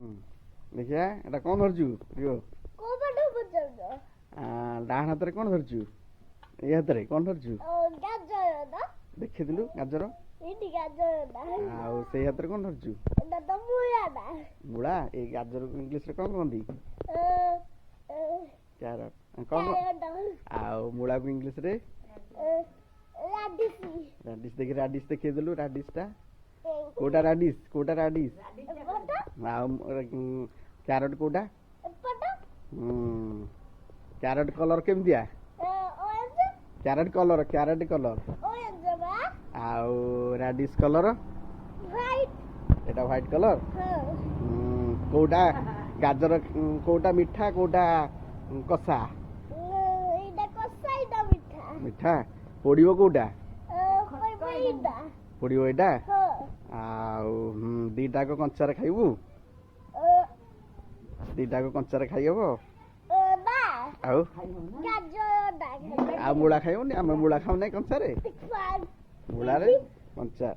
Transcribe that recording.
ଦେଖିଆ ଏଟା କଣ ଧରିଛୁ ପ୍ରିୟ? କୋଉ ପଟୁ ପଚାରୁଛ? ଡାହାଣ ହାତରେ କଣ ଧରିଛୁ? ଏଇ ହାତରେ କଣ ଧରିଛୁ? ଗାଜର ତ ଦେଖିଥିଲୁ ଗାଜର? ଏଇଠି ଗାଜରଟା। ଆଉ ସେଇ ହାତରେ କଣ ଧରିଛୁ? ଏଟା ତ ମୂଳାଟା। ମୂଳା? ଏଇ ଗାଜରକୁ ଇଂଲିଶରେ କଣ କହନ୍ତି? କ୍ୟାରଟ। କଣ ଆଉ ମୂଳାକୁ ଇଂଲିଶରେ? ରାଡିସି। ରାଡିସ୍। ଦେଖି ରାଡିସ୍ ଦେଖେଇଦେଲୁ ରାଡିସ୍ ଟା। କୋଉଟା ରାଡିସ୍? କୋଉଟା ରାଡିସ୍? ଏପଟ ଆଉ କ୍ୟାରଟ କୋଉଟା? ଏପଟ କ୍ୟାରଟ କଲର କେମିତିଆ? ଅରେଞ୍ଜ କ୍ୟାରଟ କଲର ଅରେଞ୍ଜ ବା ଆଉ ରାଡିସ୍ କଲର? ହ୍ୱାଇଟ। ଏଟା ହ୍ୱାଇଟ କଲର। ହଁ କୋଉଟା ଗାଜର କୋଉଟା ମିଠା କୋଉଟା କଷା? ଏଇଟା କଷା ଏଇଟା ମିଠା। ମିଠା। ପୋଡିବ କୋଉଟା? ଏଇଟା ପୋଡିବ ଏଇଟା। ହଁ ଆଉ ଦିଟାକ କଞ୍ଚାରେ ଖାଇବୁ? ଦିଟାକ କଞ୍ଚାରେ ଖାଇହବ? ବା ଆଉ ଗାଜରଟା ଆଉ ମୂଳା ଖାଇବନି? ଆମେ ମୂଳା ଖାଉନାହିଁ କଞ୍ଚାରେ। ମୂଳାରେ କଞ୍ଚା